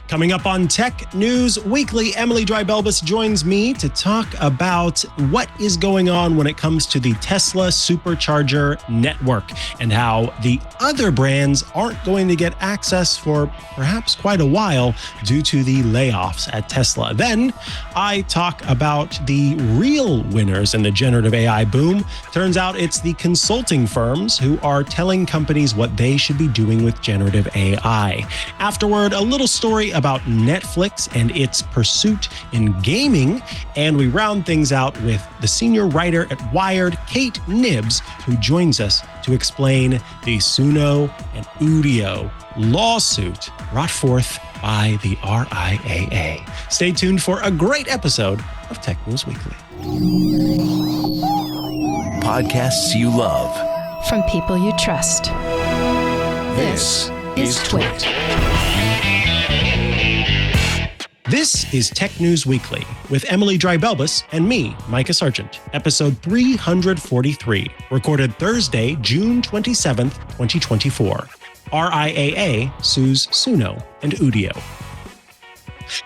Coming up on Tech News Weekly, Emily Dreibelbis joins me to talk about what is going on when it comes to the Tesla Supercharger network and how the other brands aren't going to get access for perhaps quite a while due to the layoffs at Tesla. Then I talk about the real winners in the generative AI boom. Turns out it's the consulting firms who are telling companies what they should be doing with generative AI. Afterward, a little story about Netflix and its pursuit in gaming. And we round things out with the senior writer at Wired, Kate Nibbs, who joins us to explain the Suno and Udio lawsuit brought forth by the RIAA. Stay tuned for a great episode of Tech News Weekly. Podcasts you love. From people you trust. This is TWiT. This is Tech News Weekly with Emily Dreibelbis and me, Mikah Sargent, episode 343, recorded Thursday, June 27th, 2024. RIAA sues Suno and Udio.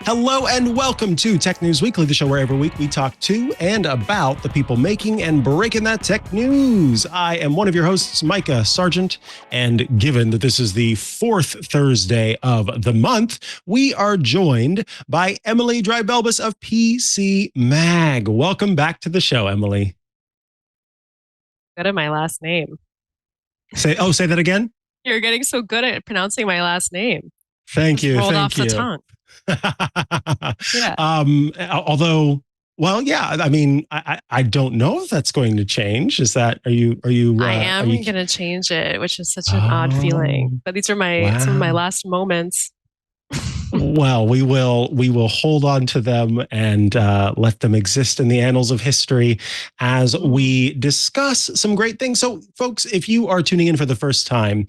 Hello and welcome to Tech News Weekly, the show where every week we talk to and about the people making and breaking that tech news. I am one of your hosts, Mikah Sargent, and given that this is the fourth Thursday of the month, we are joined by Emily Dreibelbis of PC Mag. Welcome back to the show, Emily. Good at my last name. Say that again? You're getting so good at pronouncing my last name. Thank you. Rolled Thank off you. the tongue. Yeah. Although, well, yeah, I mean, I don't know if that's going to change. Is that, are you? I am going to change it, which is such an odd feeling. But these are some of my last moments. Well, we will hold on to them and let them exist in the annals of history as we discuss some great things. So, folks, if you are tuning in for the first time,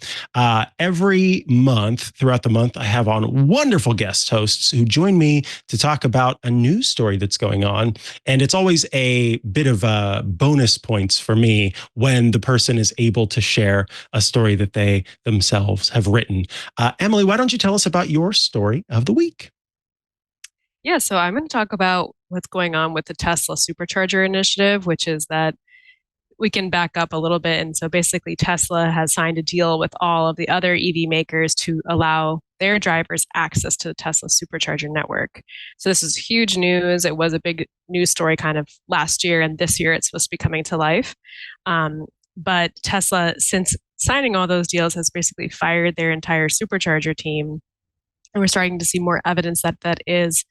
every month, throughout the month, I have on wonderful guest hosts who join me to talk about a news story that's going on. And it's always a bit of bonus points for me when the person is able to share a story that they themselves have written. Emily, why don't you tell us about your story of the week? Yeah, so I'm going to talk about what's going on with the Tesla Supercharger initiative, which is that we can back up a little bit. And so basically Tesla has signed a deal with all of the other EV makers to allow their drivers access to the Tesla Supercharger network. So this is huge news. It was a big news story kind of last year, and this year it's supposed to be coming to life. But Tesla, since signing all those deals, has basically fired their entire Supercharger team. And we're starting to see more evidence that that is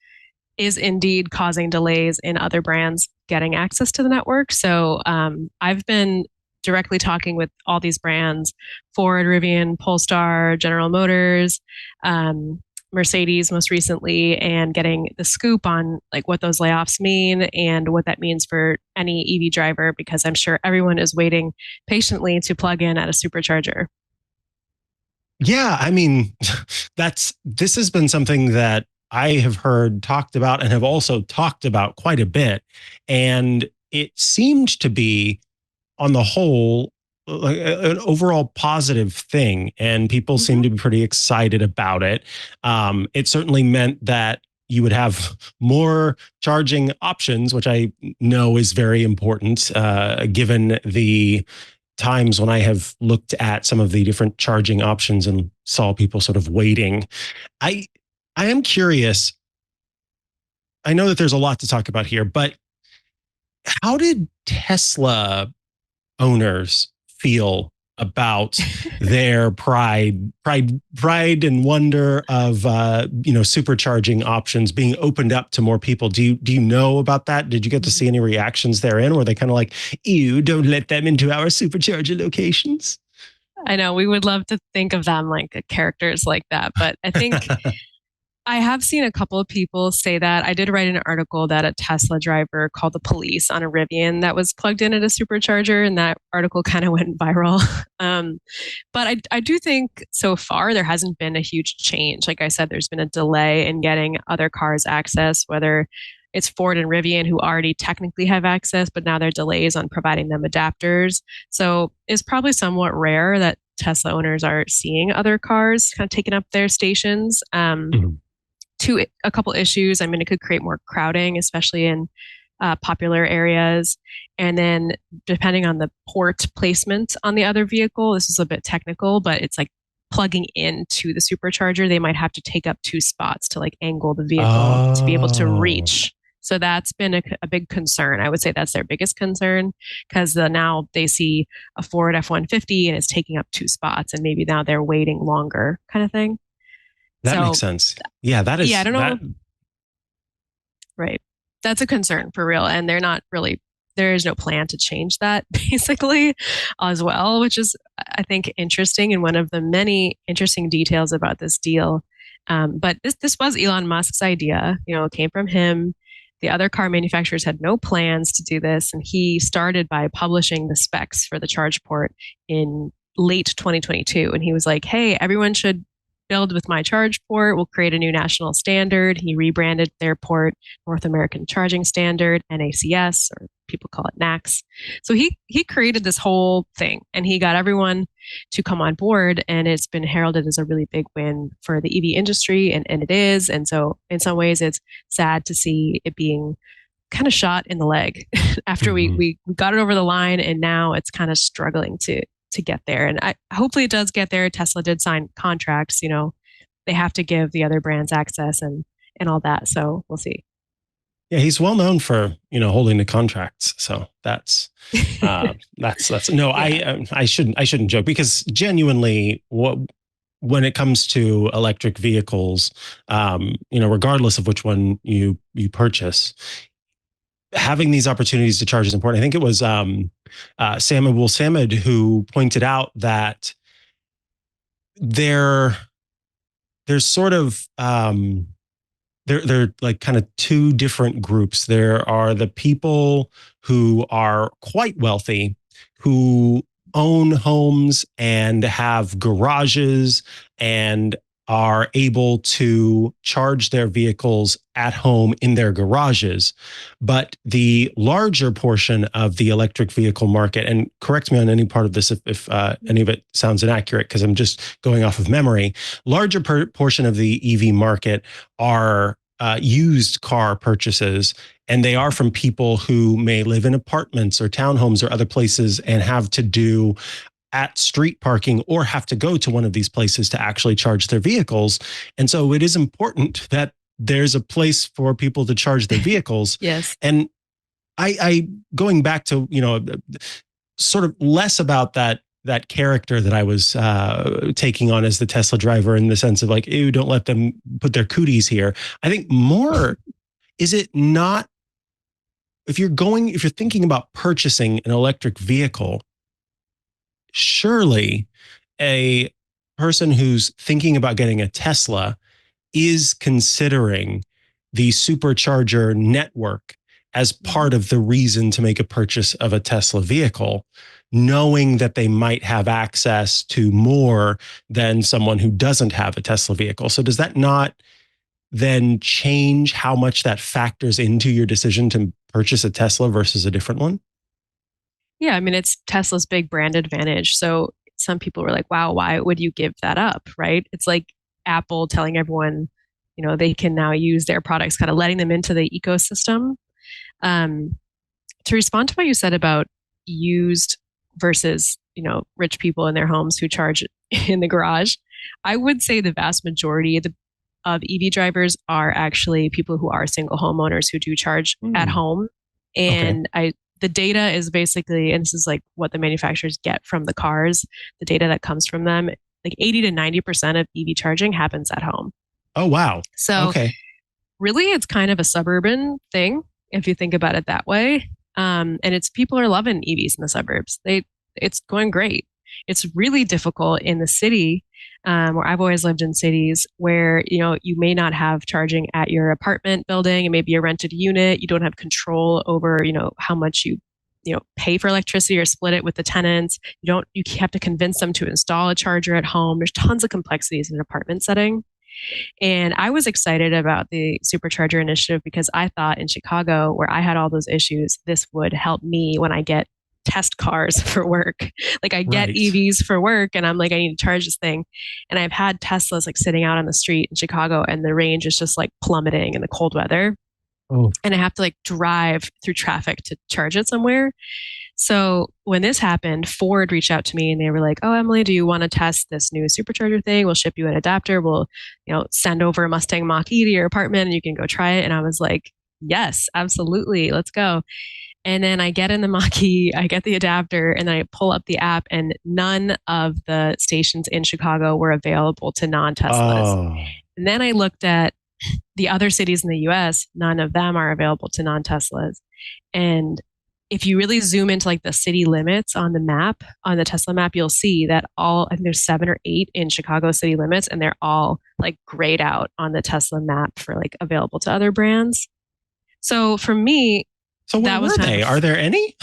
indeed causing delays in other brands getting access to the network. So I've been directly talking with all these brands, Ford, Rivian, Polestar, General Motors, Mercedes most recently, and getting the scoop on like what those layoffs mean and what that means for any EV driver, because I'm sure everyone is waiting patiently to plug in at a supercharger. Yeah, I mean, this has been something that I have heard talked about and have also talked about quite a bit. And it seemed to be, on the whole, like an overall positive thing. And people seem to be pretty excited about it. It certainly meant that you would have more charging options, which I know is very important, given the times when I have looked at some of the different charging options and saw people sort of waiting. I am curious. I know that there's a lot to talk about here, but how did Tesla owners feel about their pride and wonder of supercharging options being opened up to more people? Do you know about that? Did you get to see any reactions therein? Were they kind of like, ew, don't let them into our supercharger locations? I know we would love to think of them like characters like that, but I think I have seen a couple of people say that. I did write an article that a Tesla driver called the police on a Rivian that was plugged in at a supercharger, and that article kind of went viral. But I do think so far there hasn't been a huge change. Like I said, there's been a delay in getting other cars access, whether it's Ford and Rivian who already technically have access, but now there are delays on providing them adapters. So it's probably somewhat rare that Tesla owners are seeing other cars kind of taking up their stations. a couple issues. I mean, it could create more crowding, especially in popular areas. And then depending on the port placement on the other vehicle, this is a bit technical, but it's like plugging into the supercharger, they might have to take up two spots to like angle the vehicle to be able to Oh, reach. So that's been a big concern. I would say that's their biggest concern because now they see a Ford F-150 and it's taking up two spots and maybe now they're waiting longer kind of thing. that So makes sense. Yeah, that yeah, I is don't that. know. Right. That's a concern for real. And they're not really, there is no plan to change that basically as well, which is, I think, interesting and one of the many interesting details about this deal. But this was Elon Musk's idea. It came from him. The other car manufacturers had no plans to do this. And he started by publishing the specs for the charge port in late 2022. And he was like, hey, everyone should build with my charge port. We'll create a new national standard. He rebranded their port North American Charging Standard, NACS, or people call it NACS. So he created this whole thing and he got everyone to come on board. And it's been heralded as a really big win for the EV industry. And it is. And so in some ways, it's sad to see it being kind of shot in the leg after we got it over the line. And now it's kind of struggling to get there. And hopefully it does get there. Tesla did sign contracts, they have to give the other brands access and all that. So we'll see. Yeah, he's well known for holding the contracts. So that's no. Yeah. I shouldn't joke because genuinely, when it comes to electric vehicles, regardless of which one you purchase, having these opportunities to charge is important. I think it was Sam Abul Samad who pointed out that there's sort of they're like kind of two different groups. There are the people who are quite wealthy, who own homes and have garages and are able to charge their vehicles at home in their garages. But the larger portion of the electric vehicle market, and correct me on any part of this if any of it sounds inaccurate, because I'm just going off of memory, larger portion of the EV market are used car purchases, and they are from people who may live in apartments or townhomes or other places and have to do at street parking or have to go to one of these places to actually charge their vehicles. And so it is important that there's a place for people to charge their vehicles. Yes. And I going back to, sort of less about that character that I was taking on as the Tesla driver in the sense of like, ew, don't let them put their cooties here. I think more, is it not, if you're thinking about purchasing an electric vehicle, surely a person who's thinking about getting a Tesla is considering the supercharger network as part of the reason to make a purchase of a Tesla vehicle, knowing that they might have access to more than someone who doesn't have a Tesla vehicle. So does that not then change how much that factors into your decision to purchase a Tesla versus a different one? Yeah, I mean, it's Tesla's big brand advantage. So some people were like, wow, why would you give that up? Right? It's like Apple telling everyone, they can now use their products, kind of letting them into the ecosystem. To respond to what you said about used versus, rich people in their homes who charge in the garage, I would say the vast majority of EV drivers are actually people who are single homeowners who do charge at home. And the data is basically, and this is like what the manufacturers get from the cars, the data that comes from them, like 80 to 90% of EV charging happens at home. Oh, wow. So really it's kind of a suburban thing, if you think about it that way. And it's people are loving EVs in the suburbs. It's going great. It's really difficult in the city, where I've always lived in cities where, you may not have charging at your apartment building. It may be a rented unit. You don't have control over, how much you pay for electricity or split it with the tenants. You have to convince them to install a charger at home. There's tons of complexities in an apartment setting. And I was excited about the Supercharger initiative because I thought in Chicago, where I had all those issues, this would help me when I get test cars for work. Like I get Right. EVs for work and I'm like, I need to charge this thing. And I've had Teslas like sitting out on the street in Chicago and the range is just like plummeting in the cold weather. Oh. And I have to like drive through traffic to charge it somewhere. So when this happened, Ford reached out to me and they were like, "Oh, Emily, do you want to test this new supercharger thing? We'll ship you an adapter. We'll, send over a Mustang Mach-E to your apartment and you can go try it." And I was like, "Yes, absolutely. Let's go." And then I get in the Mach-E, I get the adapter, and then I pull up the app and none of the stations in Chicago were available to non-Teslas. Oh. And then I looked at the other cities in the US, none of them are available to non-Teslas. And if you really zoom into like the city limits on the map, on the Tesla map, you'll see that I think there's 7 or 8 in Chicago city limits, and they're all like grayed out on the Tesla map for like available to other brands. So for me, So where were they? Are there any?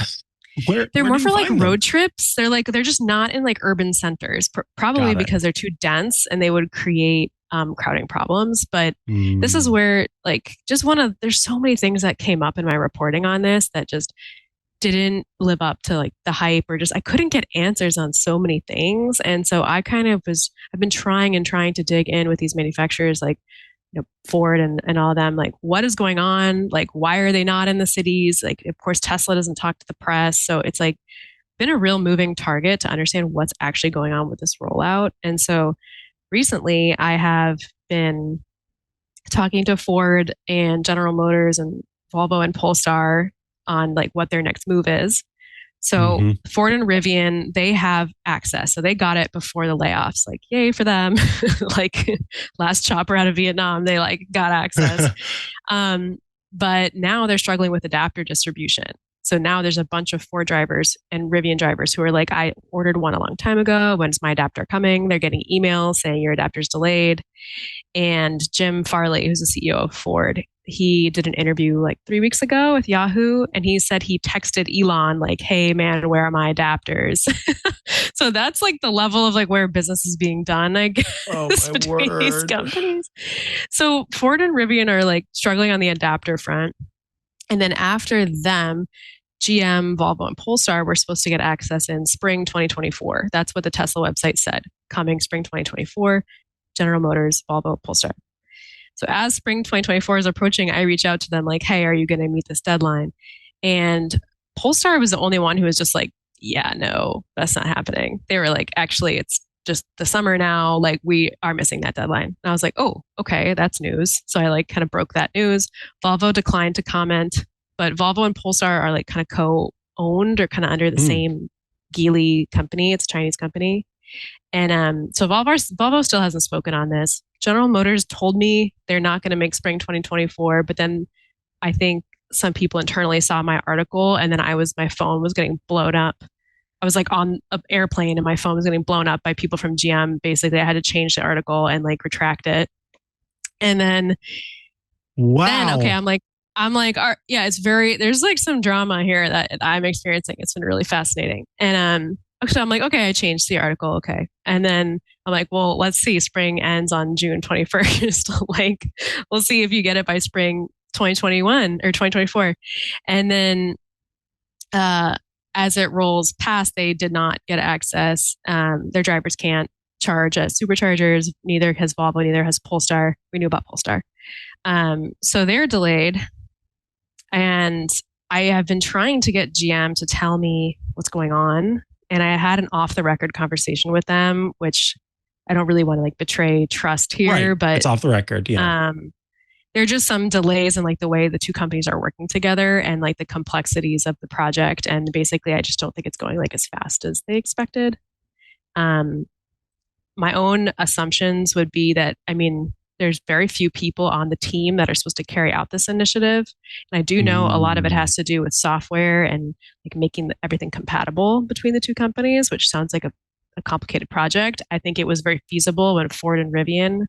They're more for like them? road trips. They're just not in like urban centers, probably because they're too dense and they would create crowding problems. But this is where like there's so many things that came up in my reporting on this that just didn't live up to like the hype, or just I couldn't get answers on so many things. And so I've been trying to dig in with these manufacturers like Ford and all of them, like what is going on? Like, why are they not in the cities? Like, of course, Tesla doesn't talk to the press. So it's like been a real moving target to understand what's actually going on with this rollout. And so recently I have been talking to Ford and General Motors and Volvo and Polestar on like what their next move is. So Ford and Rivian, they have access. So they got it before the layoffs, like yay for them. Like last chopper out of Vietnam, they like got access. But now they're struggling with adapter distribution. So now there's a bunch of Ford drivers and Rivian drivers who are like, I ordered one a long time ago. When's my adapter coming? They're getting emails saying your adapter's delayed. And Jim Farley, who's the CEO of Ford, he did an interview like 3 weeks ago with Yahoo, and he said he texted Elon like, "Hey man, where are my adapters?" So that's like the level of like where business is being done, I guess, between these companies. So Ford and Rivian are like struggling on the adapter front. And then after them, GM, Volvo, and Polestar were supposed to get access in spring 2024. That's what the Tesla website said, coming spring 2024, General Motors, Volvo, Polestar. So as spring 2024 is approaching, I reach out to them like, "Hey, are you going to meet this deadline?" And Polestar was the only one who was just like, "Yeah, no, that's not happening." They were like, "Actually, it's just the summer now. Like we are missing that deadline." And I was like, "Oh, okay, that's news." So I like kind of broke that news. Volvo declined to comment, but Volvo and Polestar are like kind of co-owned or kind of under the same Geely company. It's a Chinese company. And so Volvo still hasn't spoken on this. General Motors told me they're not going to make spring 2024, but then I think some people internally saw my article, and then my phone was getting blown up. I was like on an airplane and my phone was getting blown up by people from GM. Basically, I had to change the article and like retract it. And then, okay, I'm like, yeah, there's like some drama here that I'm experiencing. It's been really fascinating. And so I'm like, okay, I changed the article. Okay. And then I'm like, well, let's see. Spring ends on June 21st. Like, we'll see if you get it by spring 2021 or 2024. And then as it rolls past, they did not get access. Their drivers can't charge at superchargers. Neither has Volvo, neither has Polestar. We knew about Polestar. So they're delayed. And I have been trying to get GM to tell me what's going on. And I had an off the record conversation with them, which I don't really want to like betray trust here, but it's off the record. Yeah. There are just some delays in like the way the two companies are working together and like the complexities of the project. And basically, I just don't think it's going like as fast as they expected. My own assumptions would be that, there's very few people on the team that are supposed to carry out this initiative. And I do know a lot of it has to do with software and like making everything compatible between the two companies, which sounds like a complicated project. I think it was very feasible when Ford and Rivian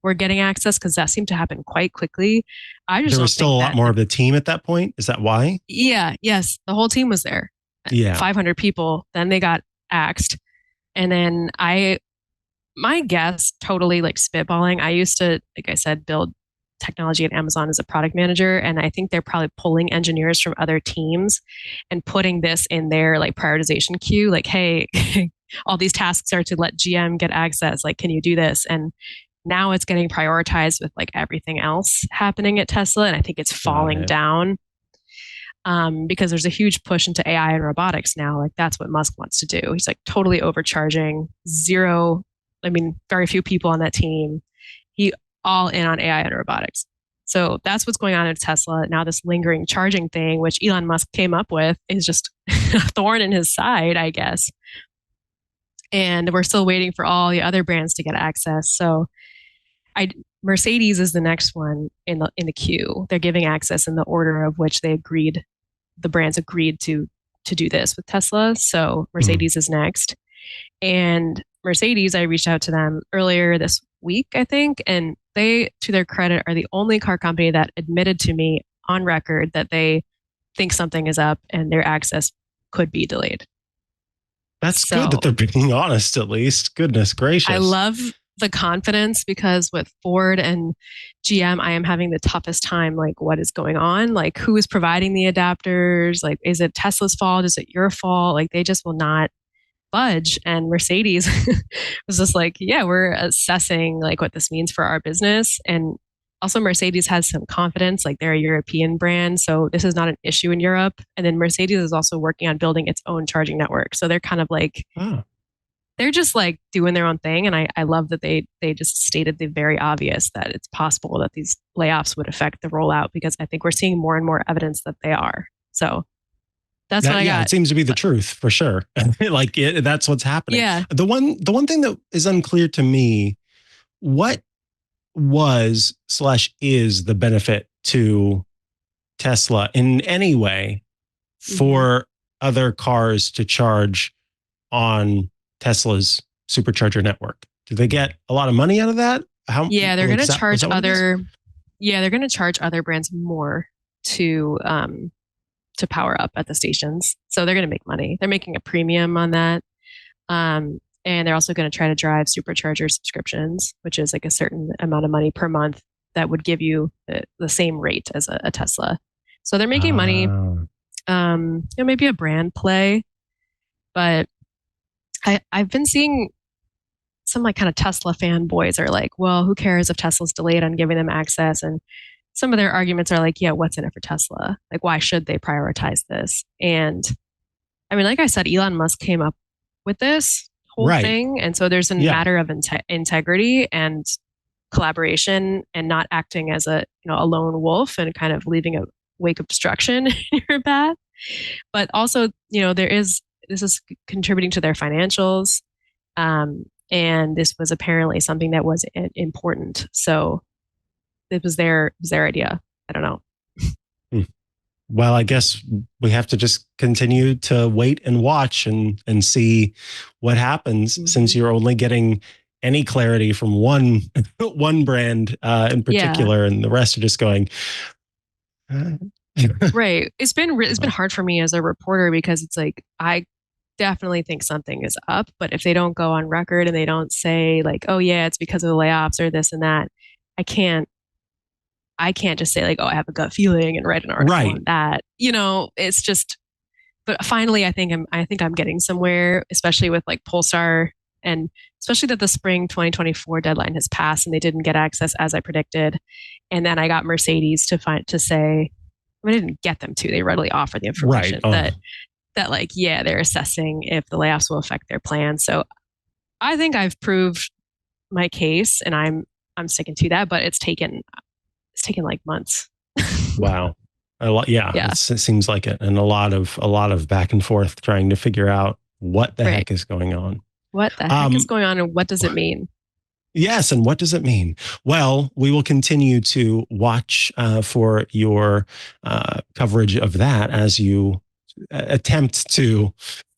were getting access because that seemed to happen quite quickly. There was still a lot more of the team at that point. Is that why? Yeah. Yes. The whole team was there. Yeah. 500 people. Then they got axed. And then my guess, totally like spitballing, I used to, like I said, build technology at Amazon as a product manager, and I think they're probably pulling engineers from other teams and putting this in their like prioritization queue. Like, hey, all these tasks are to let GM get access. Like, can you do this? And now it's getting prioritized with like everything else happening at Tesla, and I think it's falling down because there's a huge push into AI and robotics now. Like that's what Musk wants to do. He's like totally overcharging. Very few people on that team. He all in on AI and robotics. So that's what's going on at Tesla. Now this lingering charging thing, which Elon Musk came up with, is just a thorn in his side, I guess. And we're still waiting for all the other brands to get access. So Mercedes is the next one in the queue. They're giving access in the order of which the brands agreed to do this with Tesla. So Mercedes is next. And Mercedes, I reached out to them earlier this week, I think, and they, to their credit, are the only car company that admitted to me on record that they think something is up and their access could be delayed. That's good that they're being honest, at least. Goodness gracious. I love the confidence, because with Ford and GM, I am having the toughest time. Like, what is going on? Like, who is providing the adapters? Like, is it Tesla's fault? Is it your fault? Like, they just will not budge. And Mercedes was just like, yeah, we're assessing like what this means for our business. And also Mercedes has some confidence, like they're a European brand, so this is not an issue in Europe. And then Mercedes is also working on building its own charging network. So they're kind of like, they're just like doing their own thing. And I love that they just stated the very obvious, that it's possible that these layoffs would affect the rollout, because I think we're seeing more and more evidence that they are. So that's what I got. It seems to be the truth for sure. That's what's happening. Yeah. The one thing that is unclear to me, what was/is the benefit to Tesla in any way for other cars to charge on Tesla's supercharger network? Do they get a lot of money out of that? They're going to charge other. Yeah, they're going to charge other brands more to power up at the stations. So they're going to make money. They're making a premium on that. And they're also going to try to drive supercharger subscriptions, which is like a certain amount of money per month that would give you the same rate as a Tesla. So they're making money. Maybe a brand play, but I've been seeing some like kind of Tesla fanboys are like, well, who cares if Tesla's delayed on giving them access? And some of their arguments are like, yeah, what's in it for Tesla? Like, why should they prioritize this? And I mean, like I said, Elon Musk came up with this whole thing. And so there's a matter of integrity and collaboration, and not acting as a lone wolf and kind of leaving a wake of destruction in your path. But also, this is contributing to their financials. And this was apparently something that was important. So it was their idea. I don't know. Well, I guess we have to just continue to wait and watch and see what happens, since you're only getting any clarity from one brand in particular, and the rest are just going. Right. It's been hard for me as a reporter, because it's like, I definitely think something is up, but if they don't go on record and they don't say like, oh yeah, it's because of the layoffs or this and that, I can't just say like, oh, I have a gut feeling and write an article on that. It's just, but finally I think I'm getting somewhere, especially with like Polestar, and especially that the spring 2024 deadline has passed and they didn't get access as I predicted. And then I got Mercedes to say, I didn't get them to, they readily offered the information that like, yeah, they're assessing if the layoffs will affect their plan. So I think I've proved my case, and I'm sticking to that, but it's taken like months. Wow. A lot. Yeah. It seems like it. And a lot of back and forth trying to figure out what the heck is going on. What the heck is going on, and what does it mean? Yes. And what does it mean? Well, we will continue to watch for your coverage of that as you attempt to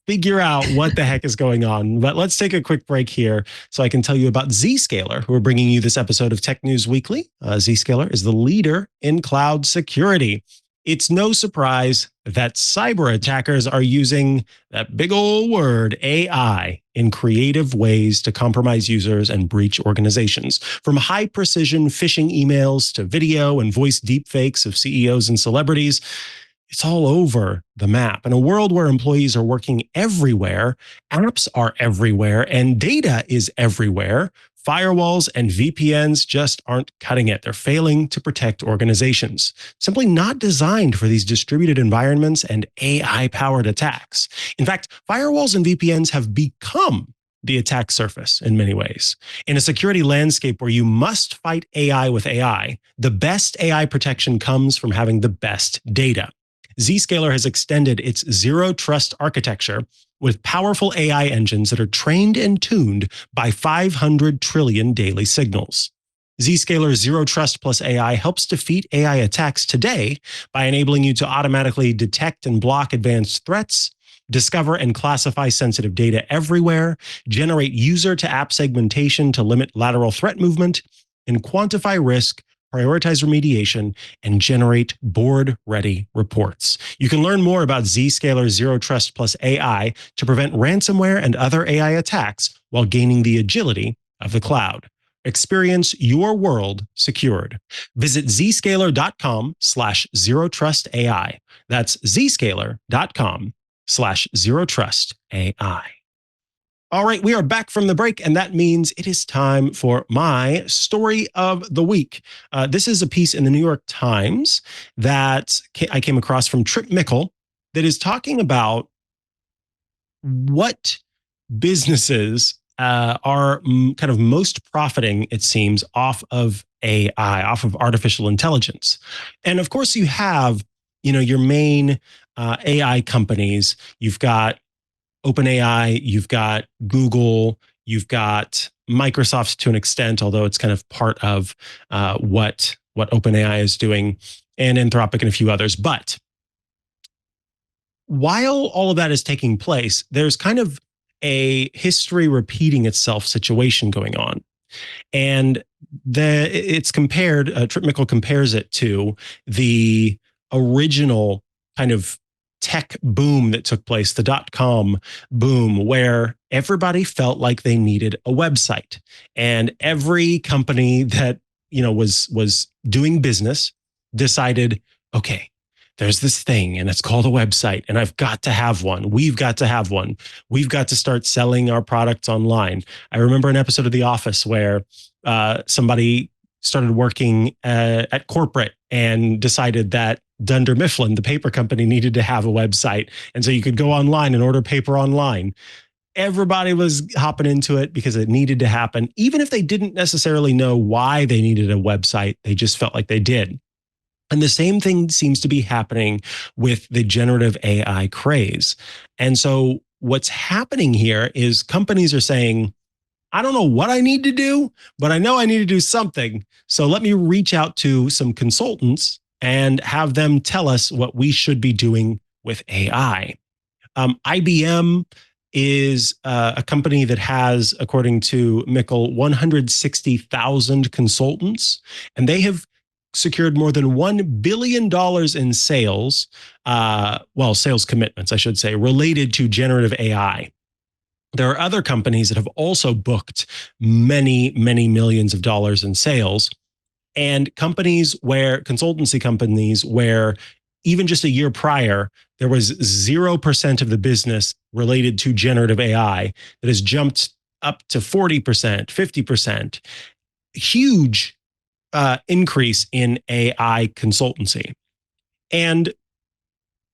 figure out what the heck is going on. But let's take a quick break here so I can tell you about Zscaler, who are bringing you this episode of Tech News Weekly. Zscaler is the leader in cloud security. It's no surprise that cyber attackers are using that big old word AI in creative ways to compromise users and breach organizations. From high precision phishing emails to video and voice deepfakes of CEOs and celebrities, it's all over the map. In a world where employees are working everywhere, apps are everywhere, and data is everywhere, firewalls and VPNs just aren't cutting it. They're failing to protect organizations. Simply not designed for these distributed environments and AI-powered attacks. In fact, firewalls and VPNs have become the attack surface in many ways. In a security landscape where you must fight AI with AI, the best AI protection comes from having the best data. Zscaler has extended its zero trust architecture with powerful AI engines that are trained and tuned by 500 trillion daily signals. Zscaler's Zero Trust plus AI helps defeat AI attacks today by enabling you to automatically detect and block advanced threats, discover and classify sensitive data everywhere, generate user-to-app segmentation to limit lateral threat movement, and quantify risk, prioritize remediation, and generate board-ready reports. You can learn more about Zscaler's Zero Trust plus AI to prevent ransomware and other AI attacks while gaining the agility of the cloud. Experience your world secured. Visit zscaler.com/zerotrustai. That's zscaler.com/zerotrustai. All right, we are back from the break, and that means it is time for my story of the week. This is a piece in the New York Times that I came across from Trip Mickle that is talking about what businesses are kind of most profiting, it seems, off of AI, off of artificial intelligence. And of course, you have, your main AI companies. You've got OpenAI, you've got Google, you've got Microsoft to an extent, although it's kind of part of what OpenAI is doing, and Anthropic and a few others. But while all of that is taking place, there's kind of a history repeating itself situation going on. And it's compared, Trip Mickle compares it to the original kind of tech boom that took place, the .com boom, where everybody felt like they needed a website, and every company that was doing business decided, okay, there's this thing and it's called a website, and I've got to have one. We've got to have one. We've got to start selling our products online. I remember an episode of The Office where somebody started working at corporate and decided that Dunder Mifflin, the paper company, needed to have a website. And so you could go online and order paper online. Everybody was hopping into it because it needed to happen. Even if they didn't necessarily know why they needed a website, they just felt like they did. And the same thing seems to be happening with the generative AI craze. And so what's happening here is companies are saying, I don't know what I need to do, but I know I need to do something. So let me reach out to some consultants and have them tell us what we should be doing with AI. IBM is a company that has, according to Mickle, 160,000 consultants, and they have secured more than $1 billion in sales, sales commitments, I should say, related to generative AI. There are other companies that have also booked many, many millions of dollars in sales, and consultancy companies where even just a year prior, there was 0% of the business related to generative AI that has jumped up to 40%, 50%. Huge increase in AI consultancy. And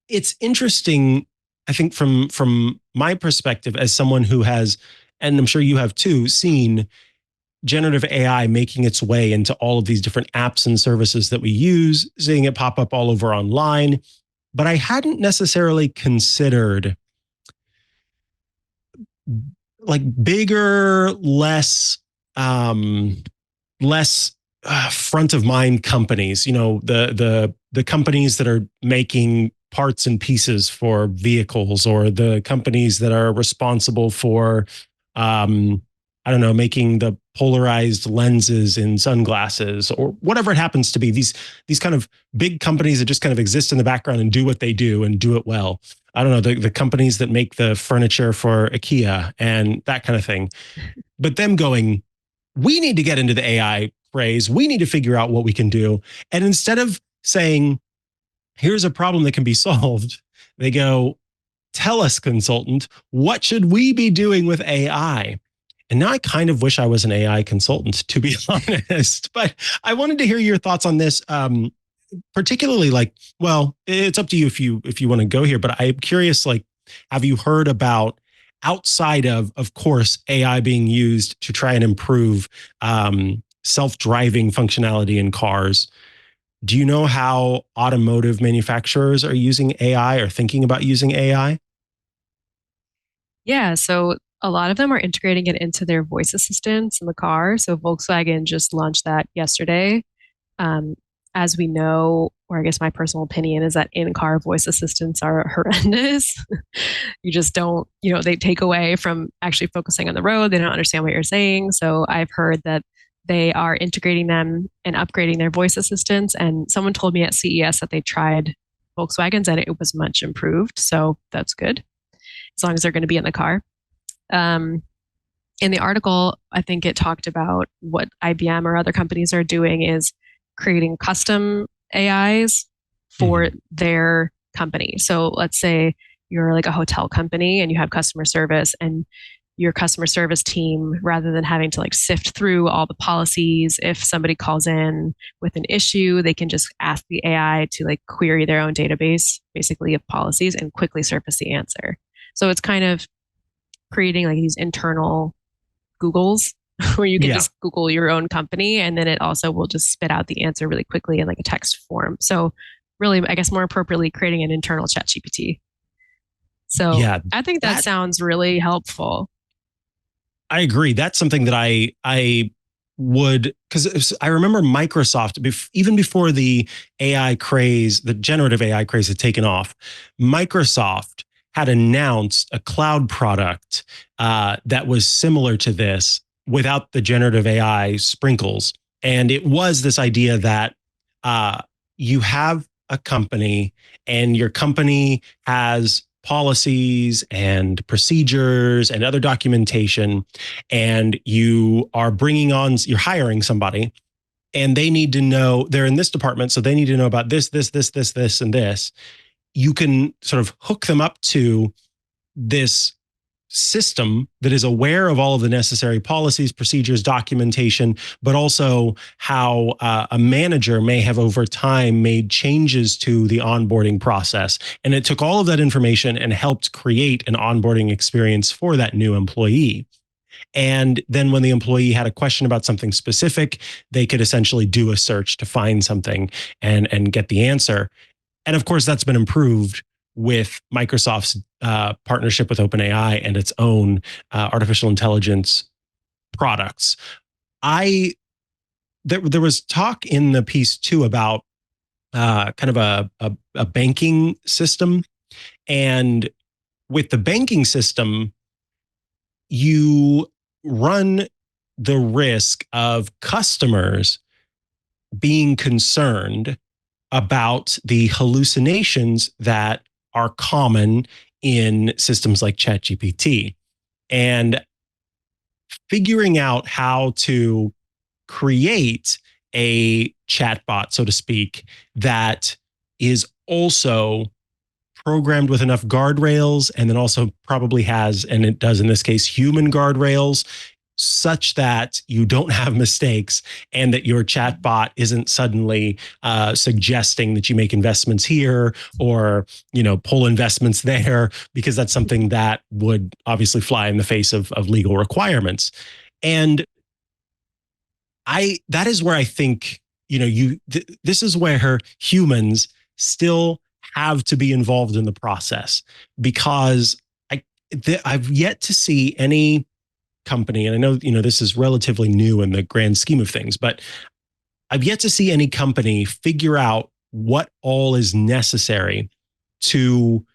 it's interesting, I think, from my perspective as someone who has, and I'm sure you have too, seen generative AI making its way into all of these different apps and services that we use, seeing it pop up all over online. But I hadn't necessarily considered like bigger, less front of mind companies, the companies that are making parts and pieces for vehicles, or the companies that are responsible for, making the polarized lenses in sunglasses or whatever it happens to be. These kind of big companies that just kind of exist in the background and do what they do and do it well. I don't know, the companies that make the furniture for IKEA and that kind of thing. But them going, we need to get into the AI craze. We need to figure out what we can do. And instead of saying, here's a problem that can be solved, they go, tell us, consultant, what should we be doing with AI? And now I kind of wish I was an AI consultant, to be honest. But I wanted to hear your thoughts on this, particularly like, well, it's up to you if you want to go here. But I'm curious, like, have you heard about outside of course, AI being used to try and improve self-driving functionality in cars? Do you know how automotive manufacturers are using AI or thinking about using AI? Yeah, so a lot of them are integrating it into their voice assistants in the car. So Volkswagen just launched that yesterday. As we know, or I guess my personal opinion is that in-car voice assistants are horrendous. You just don't, they take away from actually focusing on the road. They don't understand what you're saying. So I've heard that they are integrating them and upgrading their voice assistants. And someone told me at CES that they tried Volkswagens and it was much improved. So that's good, as long as they're going to be in the car. In the article, I think it talked about what IBM or other companies are doing is creating custom AIs for their company. So let's say you're like a hotel company and you have customer service, and your customer service team, rather than having to like sift through all the policies, if somebody calls in with an issue, they can just ask the AI to like query their own database, basically, of policies and quickly surface the answer. So it's kind of creating like these internal Googles where you can just Google your own company, and then it also will just spit out the answer really quickly in like a text form. So really, I guess more appropriately, creating an internal chat GPT. So I think that sounds really helpful. I agree. That's something that I would, because I remember Microsoft, even before the AI craze, the generative AI craze had taken off, Microsoft had announced a cloud product that was similar to this without the generative AI sprinkles. And it was this idea that you have a company and your company has policies and procedures and other documentation, and you're hiring somebody, and they need to know, they're in this department, so they need to know about this, and this. You can sort of hook them up to this system that is aware of all of the necessary policies, procedures, documentation, but also how a manager may have over time made changes to the onboarding process. And it took all of that information and helped create an onboarding experience for that new employee. And then when the employee had a question about something specific, they could essentially do a search to find something and get the answer. And of course, that's been improved with Microsoft's partnership with OpenAI and its own artificial intelligence products. There was talk in the piece too about kind of a banking system. And with the banking system, you run the risk of customers being concerned about the hallucinations that are common in systems like ChatGPT, and figuring out how to create a chatbot, so to speak, that is also programmed with enough guardrails, and then also probably has, and it does in this case, human guardrails, such that you don't have mistakes and that your chatbot isn't suddenly suggesting that you make investments here or, pull investments there, because that's something that would obviously fly in the face of legal requirements. And that is where I think, this is where humans still have to be involved in the process, because I've yet to see any company, and I know, this is relatively new in the grand scheme of things, but I've yet to see any company figure out what all is necessary to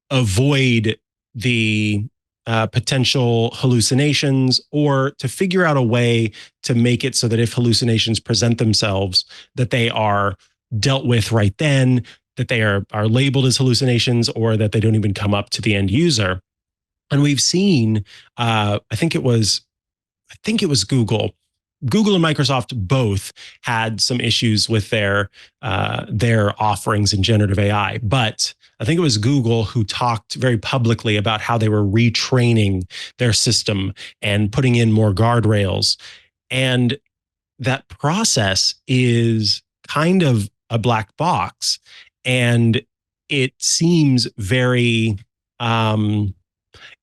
avoid the potential hallucinations, or to figure out a way to make it so that if hallucinations present themselves, that they are dealt with right then, that they are labeled as hallucinations, or that they don't even come up to the end user. And we've seen, I think it was Google. Google and Microsoft both had some issues with their offerings in generative AI, but I think it was Google who talked very publicly about how they were retraining their system and putting in more guardrails. And that process is kind of a black box, and it seems very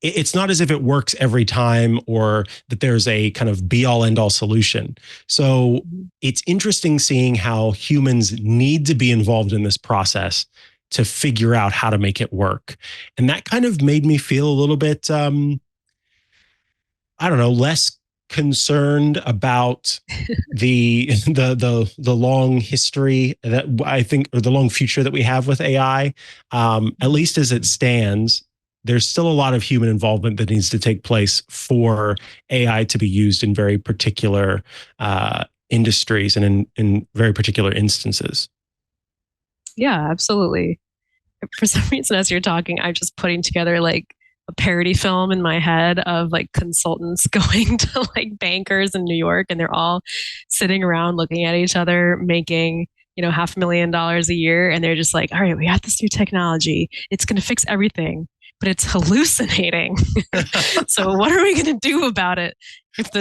it's not as if it works every time, or that there's a kind of be all end all solution. So it's interesting seeing how humans need to be involved in this process to figure out how to make it work. And that kind of made me feel a little bit, I don't know, less concerned about the long history that I think, or the long future that we have with AI. At least as it stands, there's still a lot of human involvement that needs to take place for AI to be used in very particular industries and in very particular instances. Yeah, absolutely. For some reason, as you're talking, I'm just putting together like a parody film in my head of like consultants going to like bankers in New York, and they're all sitting around looking at each other, making, you know, $500,000 a year. And they're just like, all right, we got this new technology. It's going to fix everything, but it's hallucinating. So what are we going to do about it? If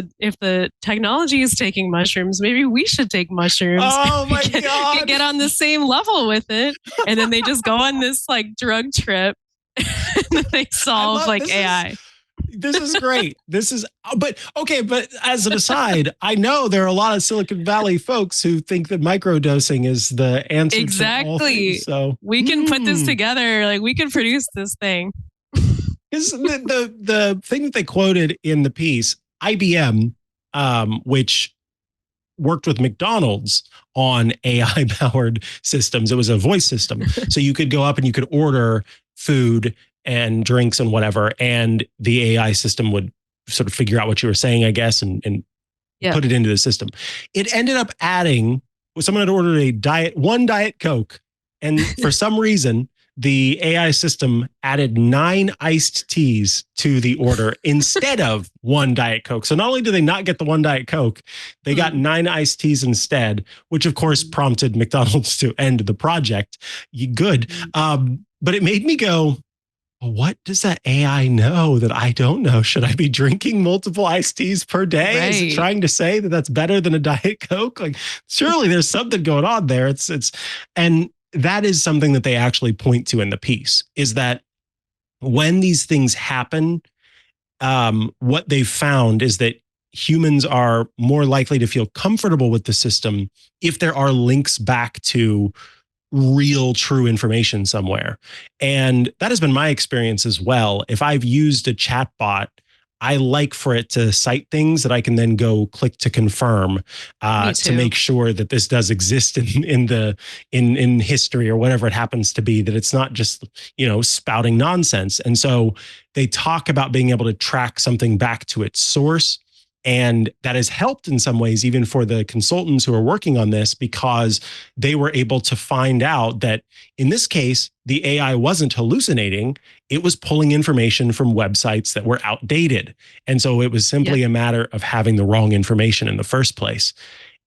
the technology is taking mushrooms, maybe we should take mushrooms. Oh my God. Get on the same level with it. And then they just go on this like drug trip and they solve like AI. This is great. But as an aside, I know there are a lot of Silicon Valley folks who think that microdosing is the answer to all things. So we can put this together. Like we can produce this thing. Because the thing that they quoted in the piece, IBM, which worked with McDonald's on AI-powered systems. It was a voice system. So you could go up and you could order food and drinks and whatever, and the AI system would sort of figure out what you were saying, I guess, and put it into the system. It ended up adding, someone had ordered one Diet Coke, and for some reason, the AI system added 9 iced teas to the order instead of one Diet Coke. So not only do they not get the one Diet Coke, they got 9 iced teas instead, which of course prompted McDonald's to end the project. Good. But it made me go, what does that AI know that I don't know? Should I be drinking multiple iced teas per day? Right. Is it trying to say that that's better than a Diet Coke? Like, surely there's something going on there. And that is something that they actually point to in the piece, is that when these things happen, what they've found is that humans are more likely to feel comfortable with the system if there are links back to real, true information somewhere. And that has been my experience as well. If I've used a chatbot, I like for it to cite things that I can then go click to confirm to make sure that this does exist in history or whatever it happens to be, that it's not just, spouting nonsense. And so they talk about being able to track something back to its source. And that has helped in some ways, even for the consultants who are working on this, because they were able to find out that in this case, the AI wasn't hallucinating. It was pulling information from websites that were outdated. And so it was simply a matter of having the wrong information in the first place.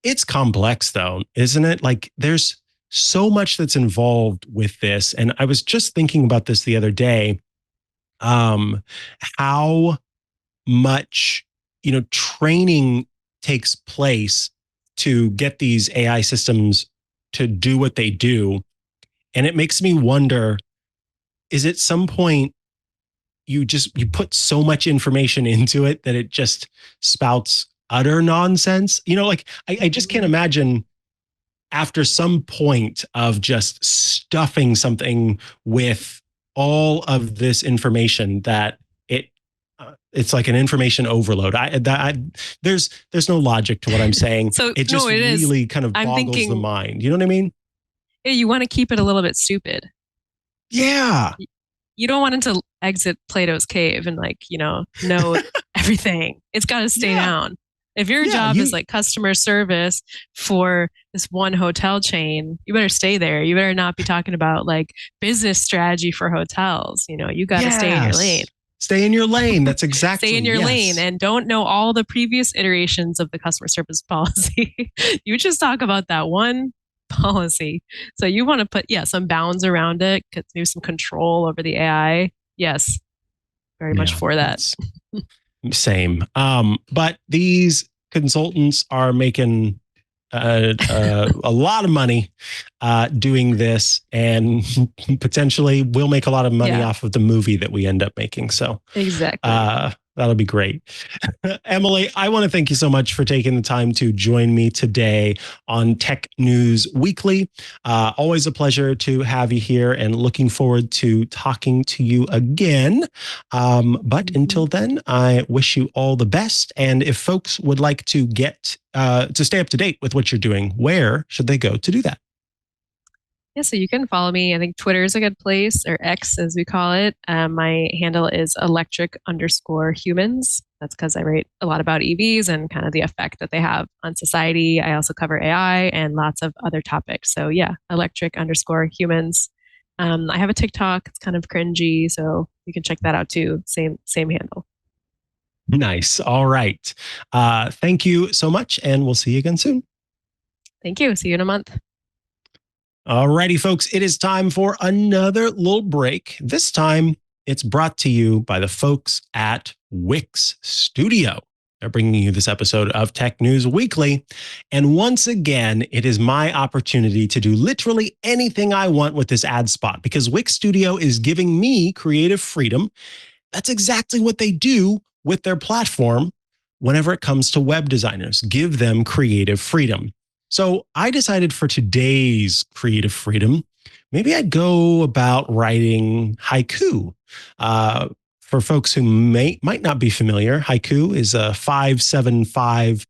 It's complex though, isn't it? Like there's so much that's involved with this. And I was just thinking about this the other day, how much training takes place to get these AI systems to do what they do. And it makes me wonder, is at some point you put so much information into it that it just spouts utter nonsense? I just can't imagine after some point of just stuffing something with all of this information that it's like an information overload. There's no logic to what I'm saying. So it just really kind of boggles the mind. You know what I mean? Yeah, you want to keep it a little bit stupid. Yeah. you don't want it to exit Plato's cave and know everything. It's got to stay down. If your job is like customer service for this one hotel chain, you better stay there. You better not be talking about like business strategy for hotels. You got to stay in your lane. Stay in your lane. That's exactly. Stay in your lane and don't know all the previous iterations of the customer service policy. You just talk about that one policy. So you want to put, some bounds around it, maybe some control over the AI. Yes, very much for that. Same. But these consultants are making a lot of money doing this, and potentially will make a lot of money off of the movie that we end up making. So exactly. That'll be great. Emily, I want to thank you so much for taking the time to join me today on Tech News Weekly. Always a pleasure to have you here, and looking forward to talking to you again. But until then, I wish you all the best. And if folks would like to get to stay up to date with what you're doing, where should they go to do that? Yeah, so you can follow me. I think Twitter is a good place, or X as we call it. My handle is electric_humans. That's because I write a lot about EVs and kind of the effect that they have on society. I also cover AI and lots of other topics. So yeah, electric_humans. I have a TikTok. It's kind of cringy, so you can check that out too. Same handle. Nice. All right. Thank you so much, and we'll see you again soon. Thank you. See you in a month. Alrighty, folks, it is time for another little break. This time, it's brought to you by the folks at Wix Studio. They're bringing you this episode of Tech News Weekly. And once again, it is my opportunity to do literally anything I want with this ad spot, because Wix Studio is giving me creative freedom. That's exactly what they do with their platform whenever it comes to web designers. Give them creative freedom. So I decided for today's creative freedom, maybe I'd go about writing haiku. For folks who might not be familiar, haiku is a 5-7-5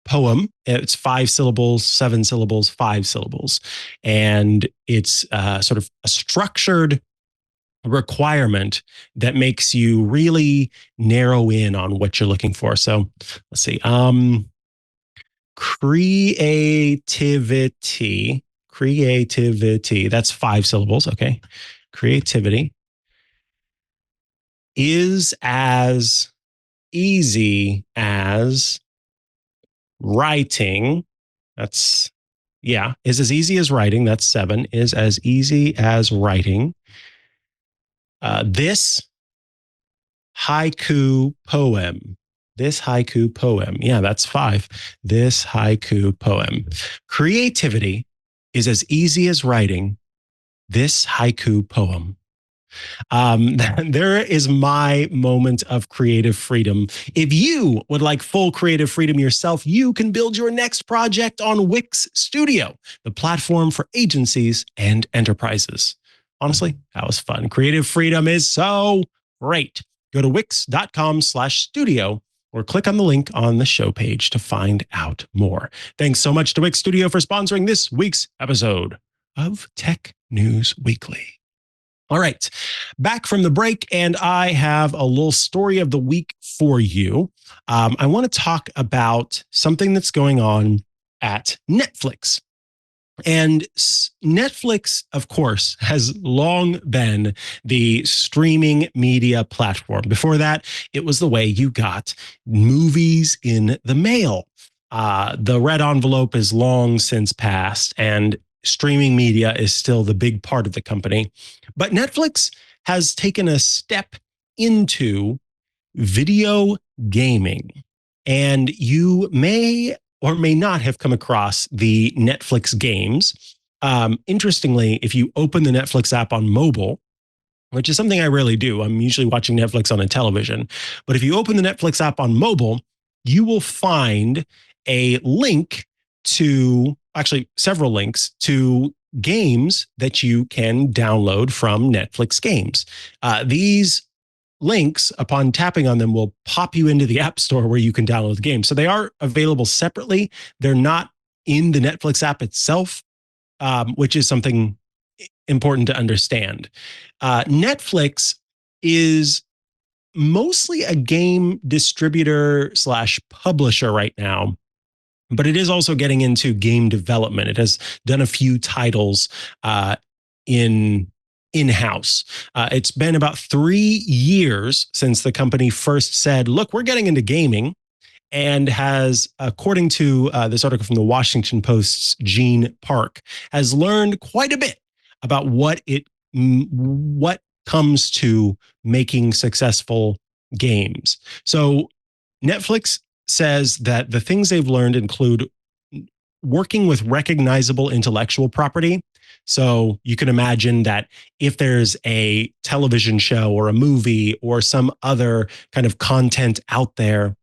poem. It's 5 syllables, 7 syllables, 5 syllables. And it's sort of a structured requirement that makes you really narrow in on what you're looking for. So let's see. Creativity. That's 5 syllables. Okay. Creativity is as easy as writing. Is as easy as writing. That's 7. Is as easy as writing. This haiku poem. Yeah, that's 5. This haiku poem. Creativity is as easy as writing this haiku poem. There is my moment of creative freedom. If you would like full creative freedom yourself, you can build your next project on Wix Studio, the platform for agencies and enterprises. Honestly, that was fun. Creative freedom is so great. Go to wix.com/studio or click on the link on the show page to find out more. Thanks so much to Wix Studio for sponsoring this week's episode of Tech News Weekly. All right, back from the break, and I have a little story of the week for you. I want to talk about something that's going on at Netflix. And Netflix, of course, has long been the streaming media platform. Before that, it was the way you got movies in the mail. The red envelope is long since passed, and streaming media is still the big part of the company. But Netflix has taken a step into video gaming. And you may or may not have come across the Netflix games. Interestingly, if you open the Netflix app on mobile, which is something I rarely do, I'm usually watching Netflix on a television. But if you open the Netflix app on mobile, you will find a link to, actually several links to games that you can download from Netflix games. These links, upon tapping on them, will pop you into the App Store where you can download the game. So they are available separately. They're not in the Netflix app itself, which is something important to understand. Netflix is mostly a game distributor slash publisher right now, but it is also getting into game development. It has done a few titles in-house. It's been about 3 years since the company first said, look, we're getting into gaming, and has, according to this article from the Washington Post's Gene Park, has learned quite a bit about what comes to making successful games. So Netflix says that the things they've learned include working with recognizable intellectual property. So you can imagine that if there's a television show or a movie or some other kind of content out there,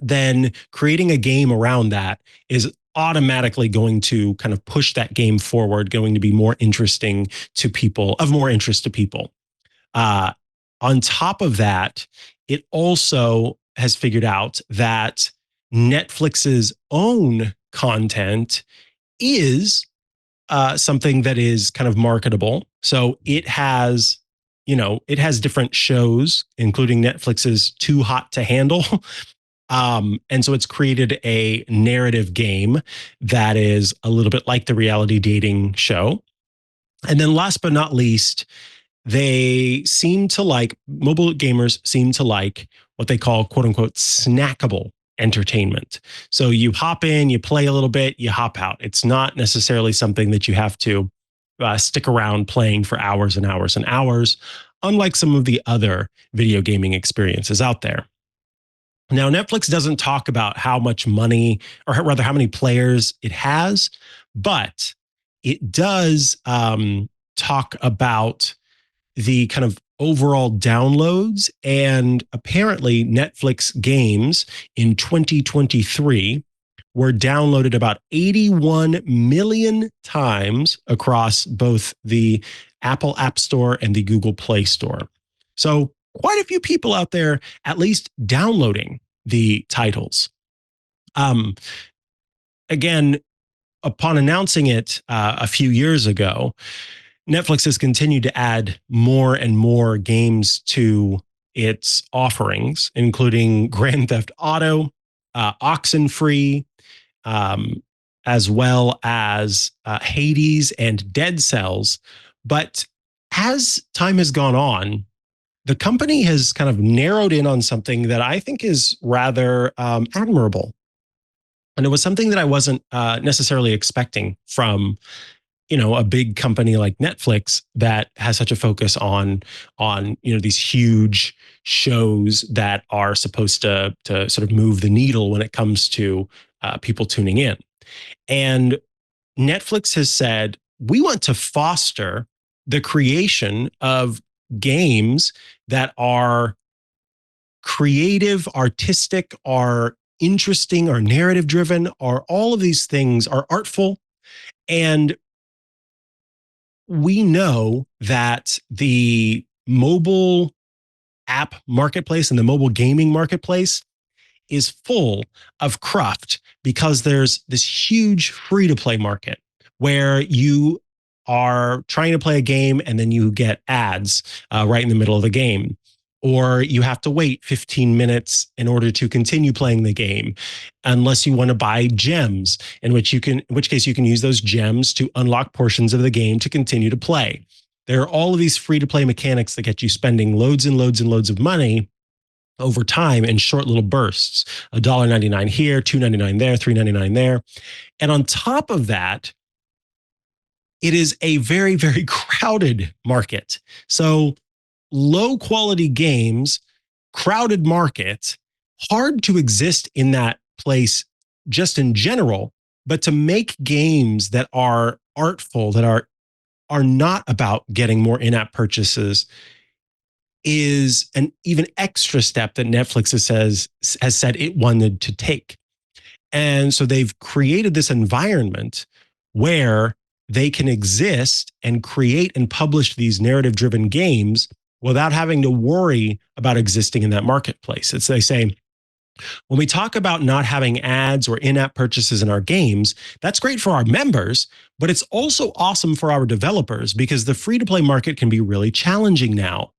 then creating a game around that is automatically going to kind of push that game forward, going to be more interesting to people, of more interest to people. On top of that, it also has figured out that Netflix's own content is something that is kind of marketable. So it has, it has different shows, including Netflix's Too Hot to Handle. And so it's created a narrative game that is a little bit like the reality dating show. And then last but not least, mobile gamers seem to like what they call quote unquote snackable entertainment. So you hop in, you play a little bit, you hop out. It's not necessarily something that you have to stick around playing for hours and hours and hours, unlike some of the other video gaming experiences out there. Now, Netflix doesn't talk about how much money, or rather how many players it has, but it does talk about the kind of overall downloads. And apparently Netflix games in 2023 were downloaded about 81 million times across both the Apple App Store and the Google Play Store. So quite a few people out there at least downloading the titles. Again, upon announcing it a few years ago, Netflix has continued to add more and more games to its offerings, including Grand Theft Auto, Oxenfree, as well as Hades and Dead Cells. But as time has gone on, the company has kind of narrowed in on something that I think is rather admirable. And it was something that I wasn't necessarily expecting from, a big company like Netflix that has such a focus on these huge shows that are supposed to sort of move the needle when it comes to people tuning in. And Netflix has said, we want to foster the creation of games that are creative, artistic, are interesting, are narrative driven, are all of these things, are artful. And we know that the mobile app marketplace and the mobile gaming marketplace is full of cruft because there's this huge free-to-play market where you are trying to play a game and then you get ads right in the middle of the game. Or you have to wait 15 minutes in order to continue playing the game, unless you want to buy gems, in which case you can use those gems to unlock portions of the game to continue to play. There are all of these free-to-play mechanics that get you spending loads and loads and loads of money over time in short little bursts. $1.99 here, $2.99 there, $3.99 there. And on top of that, it is a very, very crowded market. So low quality games, crowded market, hard to exist in that place just in general, but to make games that are artful, that are not about getting more in-app purchases, is an even extra step that Netflix has said it wanted to take. And so they've created this environment where they can exist and create and publish these narrative-driven games without having to worry about existing in that marketplace. They say, When we talk about not having ads or in-app purchases in our games, that's great for our members, but it's also awesome for our developers because the free-to-play market can be really challenging now.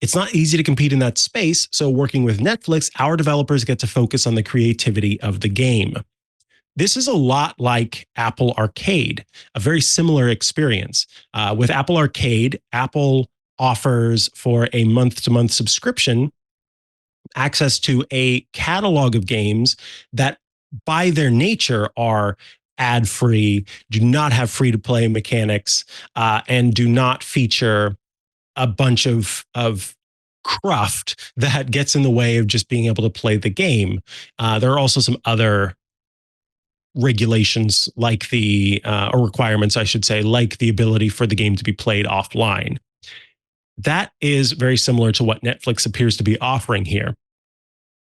It's not easy to compete in that space, so working with Netflix, our developers get to focus on the creativity of the game. This is a lot like Apple Arcade, a very similar experience. With Apple Arcade, Apple offers for a month-to-month subscription access to a catalog of games that by their nature are ad-free, do not have free-to-play mechanics, and do not feature a bunch of cruft that gets in the way of just being able to play the game. There are also some other regulations like or requirements, I should say, like the ability for the game to be played offline. That is very similar to what Netflix appears to be offering here.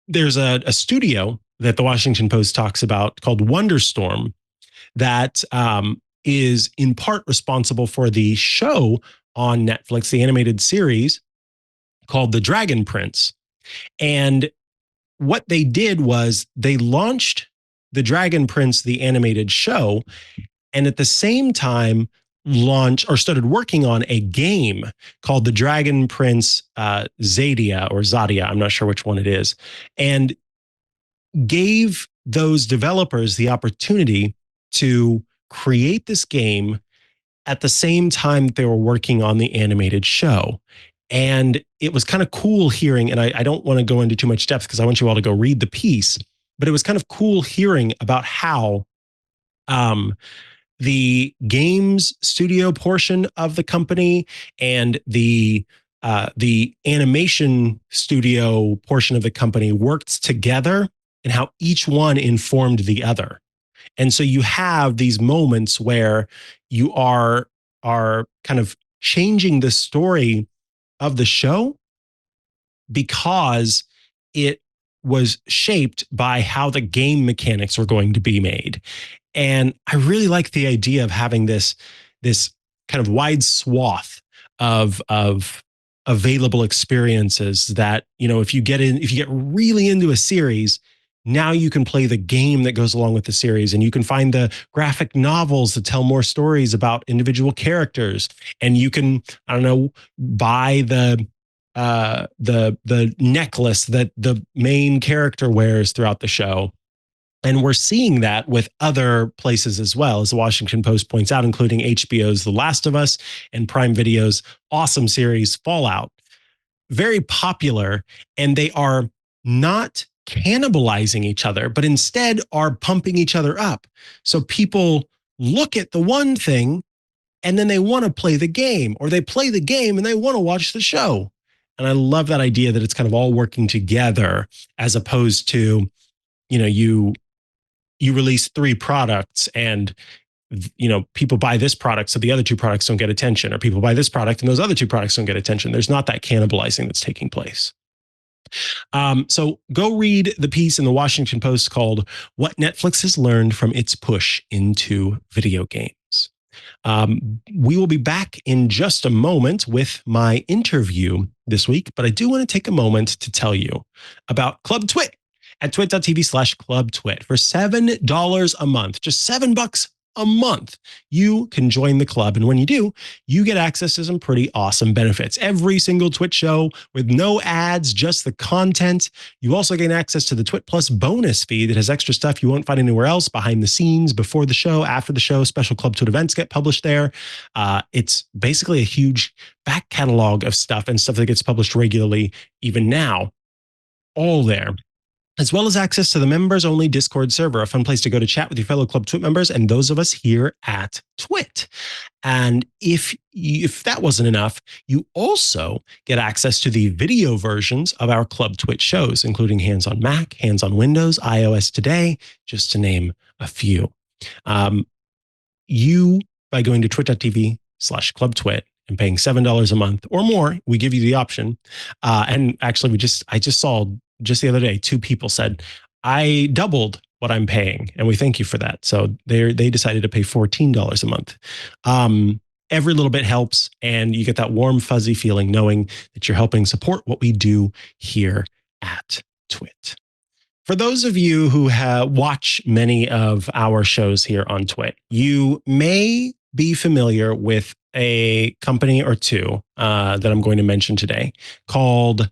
There's a studio that the Washington Post talks about called Wonderstorm that is in part responsible for the show on Netflix, the animated series called The Dragon Prince. And what they did was they launched The Dragon Prince, the animated show, and at the same time started working on a game called The Dragon Prince Zadia. I'm not sure which one it is, and gave those developers the opportunity to create this game at the same time that they were working on the animated show. And it was kind of cool hearing, and I don't want to go into too much depth because I want you all to go read the piece, but it was kind of cool hearing about how the games studio portion of the company and the animation studio portion of the company worked together and how each one informed the other. And so you have these moments where you are kind of changing the story of the show because it was shaped by how the game mechanics were going to be made. And I really like the idea of having this kind of wide swath of available experiences that, if you get really into a series, now you can play the game that goes along with the series, and you can find the graphic novels that tell more stories about individual characters. And you can, buy the necklace that the main character wears throughout the show. And we're seeing that with other places as well, as the Washington Post points out, including HBO's The Last of Us and Prime Video's awesome series Fallout. Very popular, and they are not cannibalizing each other, but instead are pumping each other up. So people look at the one thing and then they want to play the game, or they play the game and they want to watch the show. And I love that idea that it's kind of all working together, as opposed to, you release 3 products and people buy this product, so the other 2 products don't get attention, or people buy this product and those other 2 products don't get attention. There's not that cannibalizing that's taking place. So go read the piece in the Washington Post called "What Netflix Has Learned from Its Push into Video Games." We will be back in just a moment with my interview this week, but I do want to take a moment to tell you about Club TWiT at twit.tv/clubtwit. For $7 a month, just $7 a month, you can join the club. And when you do, you get access to some pretty awesome benefits. Every single TWiT show with no ads, just the content. You also gain access to the TWiT Plus bonus feed that has extra stuff you won't find anywhere else, behind the scenes, before the show, after the show. Special Club TWiT events get published there. It's basically a huge back catalog of stuff and stuff that gets published regularly, even now, all there. As well as access to the members-only Discord server, a fun place to go to chat with your fellow Club TWiT members and those of us here at TWiT. And if that wasn't enough, you also get access to the video versions of our Club TWiT shows, including Hands on Mac, Hands on Windows, iOS Today, just to name a few. By going to twit.tv/clubtwit and paying $7 a month or more, we give you the option. And actually, I just saw just the other day, 2 people said, I doubled what I'm paying, and we thank you for that. So they decided to pay $14 a month. Every little bit helps, and you get that warm, fuzzy feeling knowing that you're helping support what we do here at TWiT. For those of you who watch many of our shows here on TWiT, you may be familiar with a company or two that I'm going to mention today called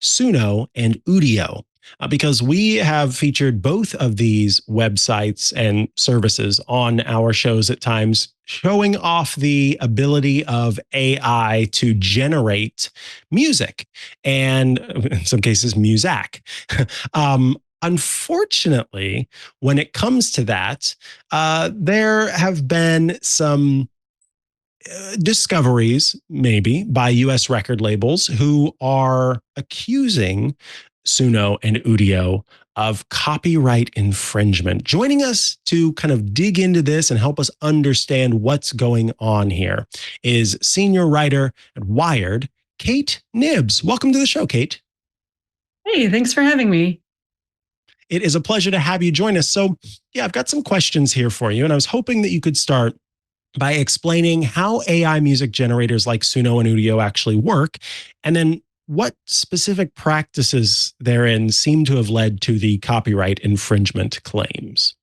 Suno and Udio. Because we have featured both of these websites and services on our shows at times, showing off the ability of AI to generate music and in some cases music. Unfortunately, when it comes to that, there have been some discoveries, maybe by US record labels, who are accusing Suno and Udio of copyright infringement. Joining us to kind of dig into this and help us understand what's going on here is senior writer at Wired, Kate Nibbs. Welcome to the show, Kate. Hey, thanks for having me. It is a pleasure to have you join us. So, yeah, I've got some questions here for you, and I was hoping that you could start by explaining how AI music generators like Suno and Udio actually work, and then what specific practices therein seem to have led to the copyright infringement claims.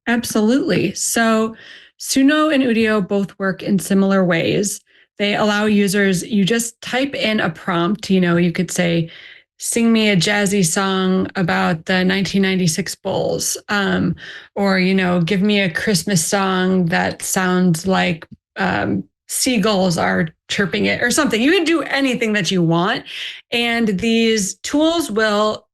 Absolutely. So Suno and Udio both work in similar ways. They allow users, you just type in a prompt, you could say, sing me a jazzy song about the 1996 Bulls, or, give me a Christmas song that sounds like seagulls are chirping it or something. You can do anything that you want. And these tools will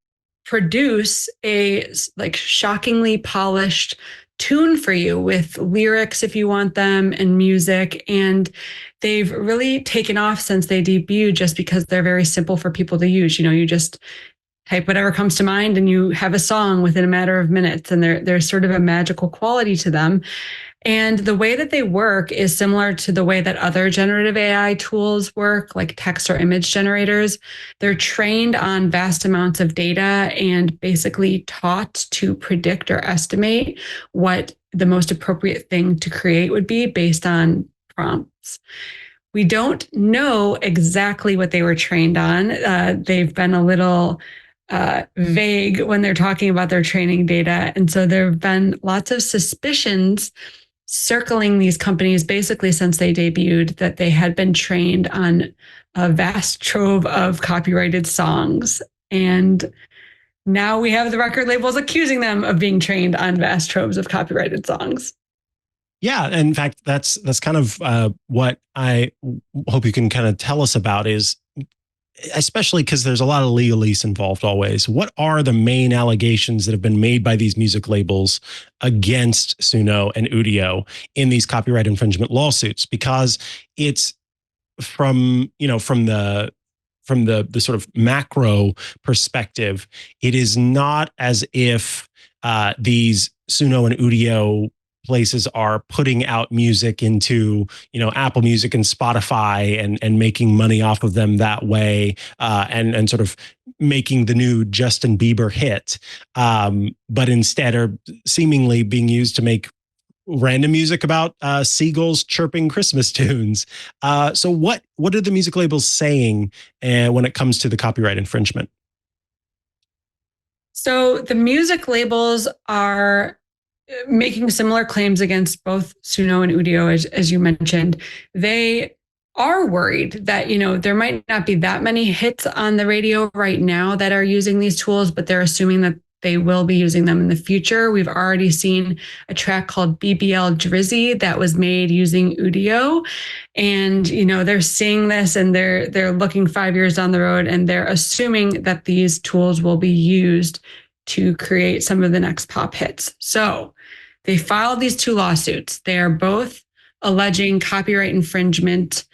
produce a shockingly polished tune for you with lyrics if you want them and music. And they've really taken off since they debuted just because they're very simple for people to use. You just type whatever comes to mind and you have a song within a matter of minutes, and there's sort of a magical quality to them. And the way that they work is similar to the way that other generative AI tools work, like text or image generators. They're trained on vast amounts of data and basically taught to predict or estimate what the most appropriate thing to create would be based on prompts. We don't know exactly what they were trained on. They've been a little vague when they're talking about their training data. And so there have been lots of suspicions circling these companies basically since they debuted that they had been trained on a vast trove of copyrighted songs. And now we have the record labels accusing them of being trained on vast troves of copyrighted songs. Yeah, and in fact, that's kind of what I hope you can kind of tell us about is, especially because there's a lot of legalese involved always. What are the main allegations that have been made by these music labels against Suno and Udio in these copyright infringement lawsuits? Because it's from the sort of macro perspective, it is not as if these Suno and Udio places are putting out music into, Apple Music and Spotify and making money off of them that way, and sort of making the new Justin Bieber hit, but instead are seemingly being used to make random music about seagulls chirping Christmas tunes. So what are the music labels saying when it comes to the copyright infringement? So the music labels are making similar claims against both Suno and Udio, as you mentioned. They are worried that, there might not be that many hits on the radio right now that are using these tools, but they're assuming that they will be using them in the future. We've already seen a track called BBL Drizzy that was made using Udio. And, they're seeing this and they're looking 5 years down the road, and they're assuming that these tools will be used to create some of the next pop hits. So they filed these two lawsuits. They are both alleging copyright infringement.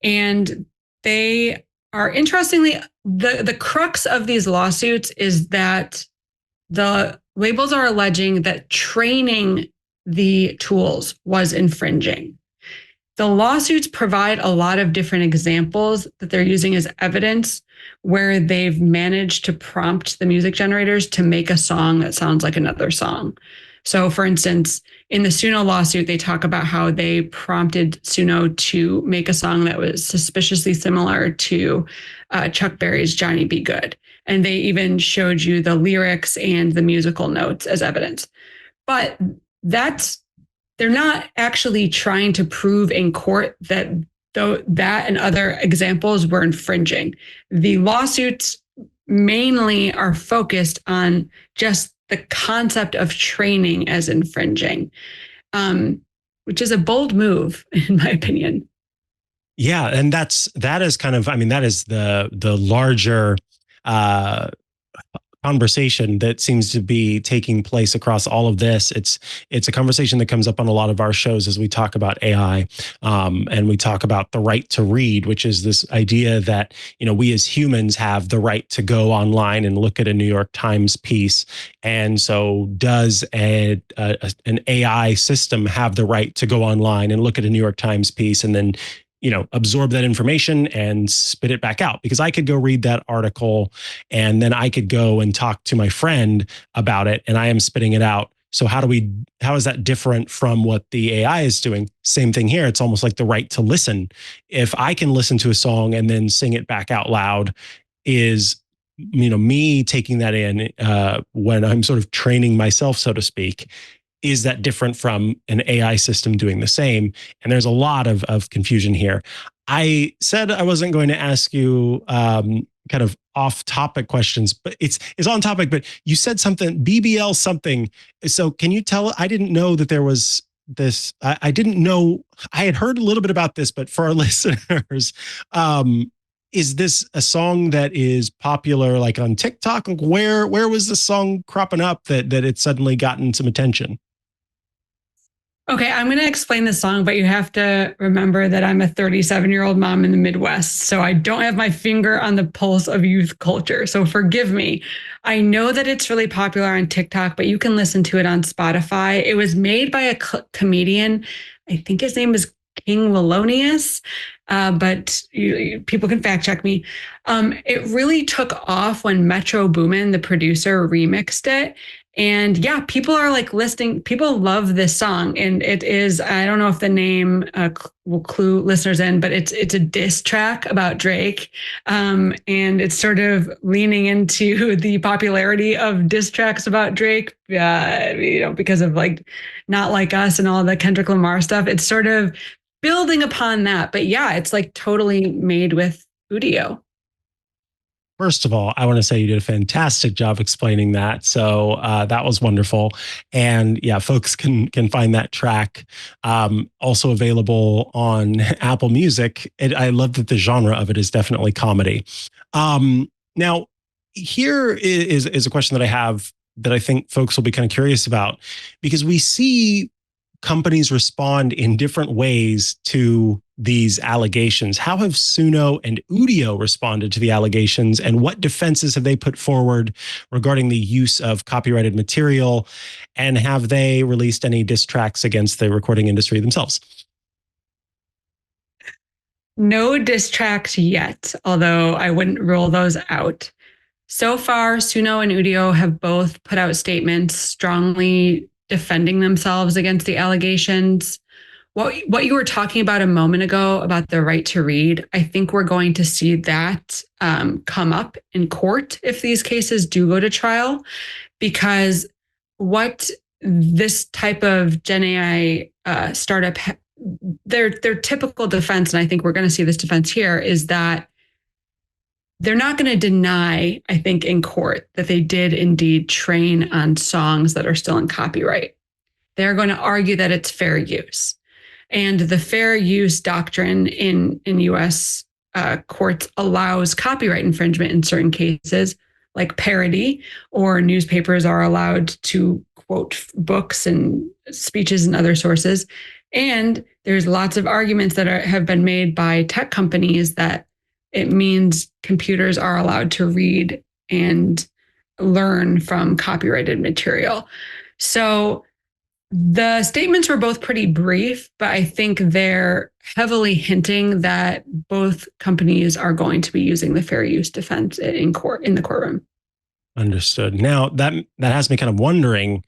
And they are, interestingly, the crux of these lawsuits is that the labels are alleging that training the tools was infringing. The lawsuits provide a lot of different examples that they're using as evidence where they've managed to prompt the music generators to make a song that sounds like another song. So, for instance, in the Suno lawsuit, they talk about how they prompted Suno to make a song that was suspiciously similar to Chuck Berry's Johnny B. Good. And they even showed you the lyrics and the musical notes as evidence. But they're not actually trying to prove in court that that and other examples were infringing. The lawsuits mainly are focused on just the concept of training as infringing, which is a bold move, in my opinion. Yeah, and that is kind of, I mean, that is the larger conversation that seems to be taking place across all of this. It's a conversation that comes up on a lot of our shows as we talk about AI, and we talk about the right to read, which is this idea that, you know, we as humans have the right to go online and look at a New York Times piece. And so does an AI system have the right to go online and look at a New York Times piece and then, you know, absorb that information and spit it back out? Because I could go read that article and then I could go and talk to my friend about it and I am spitting it out. So how is that different from what the AI is doing? Same thing here. It's almost like the right to listen. If I can listen to a song and then sing it back out loud, is, you know, me taking that in when I'm sort of training myself, so to speak. Is that different from an AI system doing the same? And there's a lot of confusion here. I said I wasn't going to ask you kind of off-topic questions, but it's on topic. But you said something, BBL something. So can you tell? I didn't know that there was this. I didn't know. I had heard a little bit about this, but for our listeners, is this a song that is popular like on TikTok? Where was the song cropping up that it's suddenly gotten some attention? Okay, I'm going to explain the song, but you have to remember that I'm a 37-year-old mom in the Midwest, so I don't have my finger on the pulse of youth culture. So forgive me. I know that it's really popular on TikTok, but you can listen to it on Spotify. It was made by a comedian. I think his name is King Melonius, but people can fact check me. It really took off when Metro Boomin, the producer, remixed it. And yeah, people are like listening. People love this song. And it is, I don't know if the name will clue listeners in, but it's a diss track about Drake. And it's sort of leaning into the popularity of diss tracks about Drake, because of like Not Like Us and all the Kendrick Lamar stuff. It's sort of building upon that. But yeah, it's like totally made with Udio. First of all, I want to say you did a fantastic job explaining that. So that was wonderful. And yeah, folks can find that track also available on Apple Music. I love that the genre of it is definitely comedy. Now, here is a question that I have that I think folks will be kind of curious about, because we see companies respond in different ways to these allegations. How have Suno and Udio responded to the allegations, and what defenses have they put forward regarding the use of copyrighted material? And have they released any diss tracks against the recording industry themselves? No diss tracks yet, although I wouldn't rule those out. So far, Suno and Udio have both put out statements strongly defending themselves against the allegations. What you were talking about a moment ago about the right to read, I think we're going to see that come up in court if these cases do go to trial, because what this type of Gen AI startup, their typical defense, and I think we're going to see this defense here, is that they're not going to deny, I think, in court that they did indeed train on songs that are still in copyright. They're going to argue that it's fair use. And the fair use doctrine in US courts allows copyright infringement in certain cases, like parody, or newspapers are allowed to quote books and speeches and other sources. And there's lots of arguments that have been made by tech companies that it means computers are allowed to read and learn from copyrighted material. So the statements were both pretty brief, but I think they're heavily hinting that both companies are going to be using the fair use defense in the courtroom. Understood. Now that has me kind of wondering,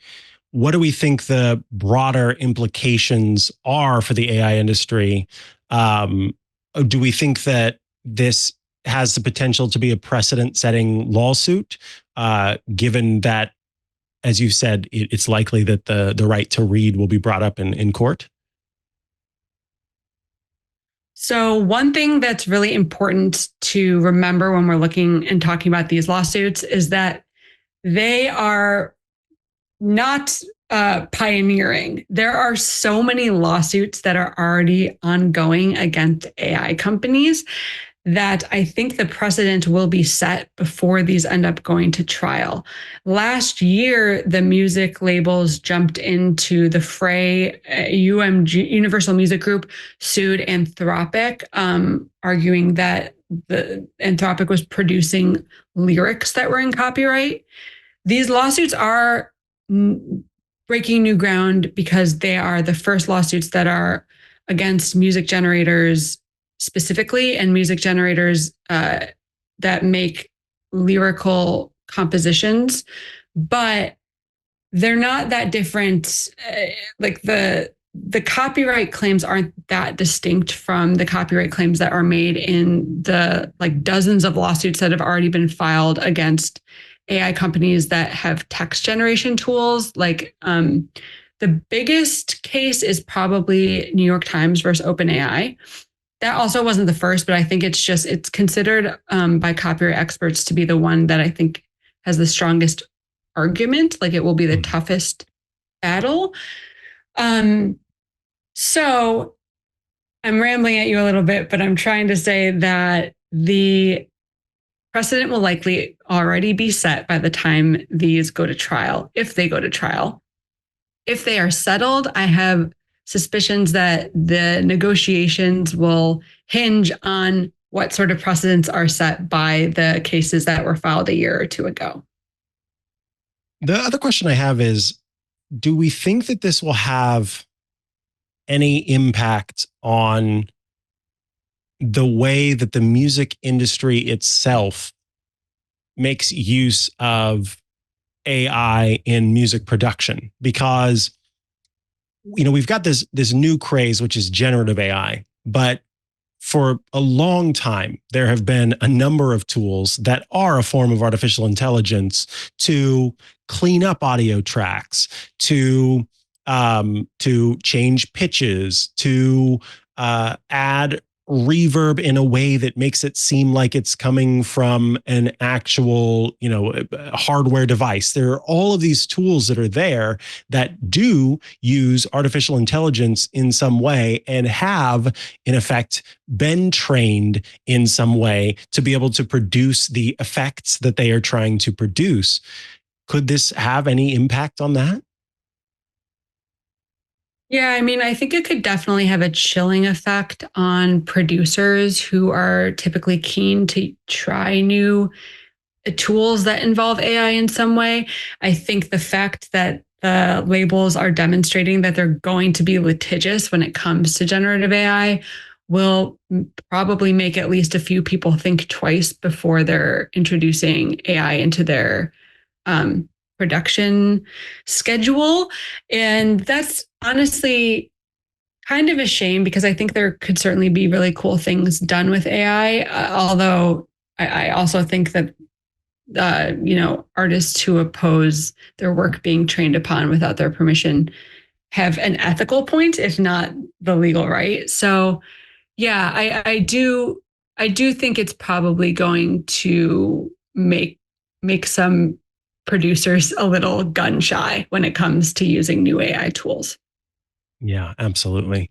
what do we think the broader implications are for the AI industry? Do we think that this has the potential to be a precedent-setting lawsuit, given that, as you said, it's likely that the right to read will be brought up in court? So one thing that's really important to remember when we're looking and talking about these lawsuits is that they are not pioneering. There are so many lawsuits that are already ongoing against AI companies that I think the precedent will be set before these end up going to trial. Last year, the music labels jumped into the fray. UMG, Universal Music Group, sued Anthropic, arguing that the Anthropic was producing lyrics that were in copyright. These lawsuits are breaking new ground because they are the first lawsuits that are against music generators specifically, and music generators that make lyrical compositions, but they're not that different. Like the copyright claims aren't that distinct from the copyright claims that are made in the like dozens of lawsuits that have already been filed against AI companies that have text generation tools. Like the biggest case is probably New York Times versus OpenAI. That also wasn't the first, but I think it's considered by copyright experts to be the one that I think has the strongest argument. Like it will be the toughest battle. So I'm rambling at you a little bit, but I'm trying to say that the precedent will likely already be set by the time these go to trial, if they go to trial. If they are settled, I have suspicions that the negotiations will hinge on what sort of precedents are set by the cases that were filed a year or two ago. The other question I have is, do we think that this will have any impact on the way that the music industry itself makes use of AI in music production? Because we've got this new craze, which is generative AI, but for a long time, there have been a number of tools that are a form of artificial intelligence to clean up audio tracks, to change pitches, to add reverb in a way that makes it seem like it's coming from an actual, hardware device. There are all of these tools that are there that do use artificial intelligence in some way and have, in effect, been trained in some way to be able to produce the effects that they are trying to produce. Could this have any impact on that? Yeah, I mean, I think it could definitely have a chilling effect on producers who are typically keen to try new tools that involve AI in some way. I think the fact that the labels are demonstrating that they're going to be litigious when it comes to generative AI will probably make at least a few people think twice before they're introducing AI into their production schedule. And that's honestly kind of a shame because I think there could certainly be really cool things done with AI. Although I also think that, artists who oppose their work being trained upon without their permission have an ethical point, if not the legal right. So yeah, I do think it's probably going to make some producers a little gun shy when it comes to using new AI tools. Yeah, absolutely.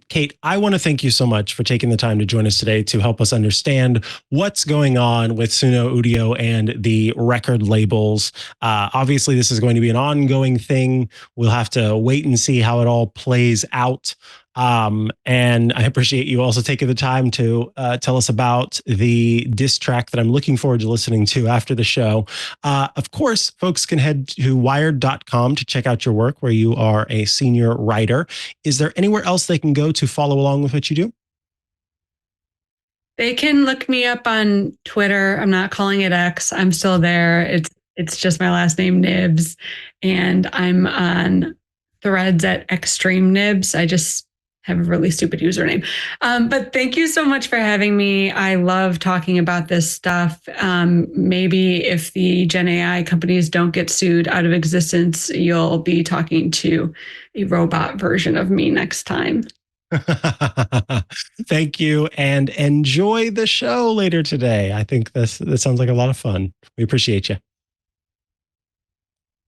Kate, I want to thank you so much for taking the time to join us today to help us understand what's going on with Suno Udio and the record labels. Obviously, this is going to be an ongoing thing. We'll have to wait and see how it all plays out. And I appreciate you also taking the time to tell us about the diss track that I'm looking forward to listening to after the show. Of course, folks can head to wired.com to check out your work, where you are a senior writer. Is there anywhere else they can go to follow along with what you do? They can look me up on Twitter. I'm not calling it X. I'm still there. It's just my last name, Nibs. And I'm on Threads at Extreme Nibs. I just have a really stupid username. But thank you so much for having me. I love talking about this stuff. Maybe if the Gen AI companies don't get sued out of existence, you'll be talking to a robot version of me next time. Thank you, and enjoy the show later today. I think this sounds like a lot of fun. We appreciate you.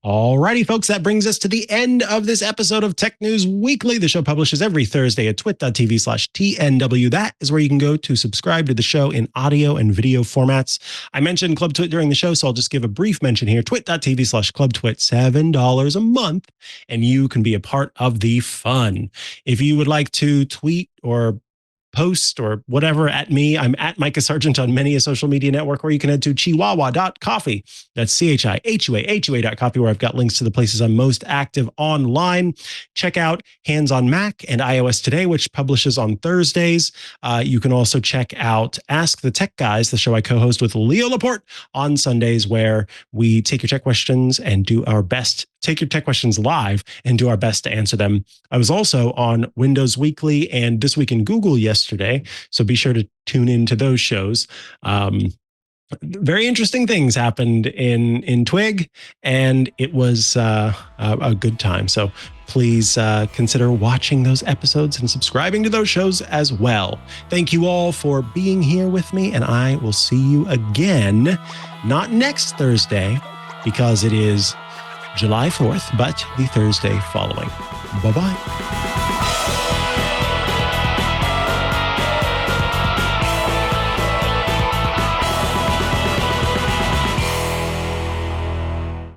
Alrighty, folks, that brings us to the end of this episode of Tech News Weekly. The show publishes every Thursday at twit.tv/TNW. That is where you can go to subscribe to the show in audio and video formats. I mentioned Club Twit during the show, so I'll just give a brief mention here. twit.tv/ClubTwit, $7 a month, and you can be a part of the fun. If you would like to tweet or post or whatever at me, I'm at Mikah Sargent on many a social media network, or you can head to chihuahua.coffee. That's CHIHUA.coffee, where I've got links to the places I'm most active online. Check out Hands on Mac and iOS Today, which publishes on Thursdays. You can also check out Ask the Tech Guys, the show I co-host with Leo Laporte, on Sundays, where we take your tech questions and do our best, take your tech questions live and do our best to answer them. I was also on Windows Weekly and This Week in Google yesterday, so be sure to tune into those shows. Very interesting things happened in Twig, and it was a good time. So please consider watching those episodes and subscribing to those shows as well. Thank you all for being here with me, and I will see you again, not next Thursday, because it is July 4th, but the Thursday following. Bye-bye.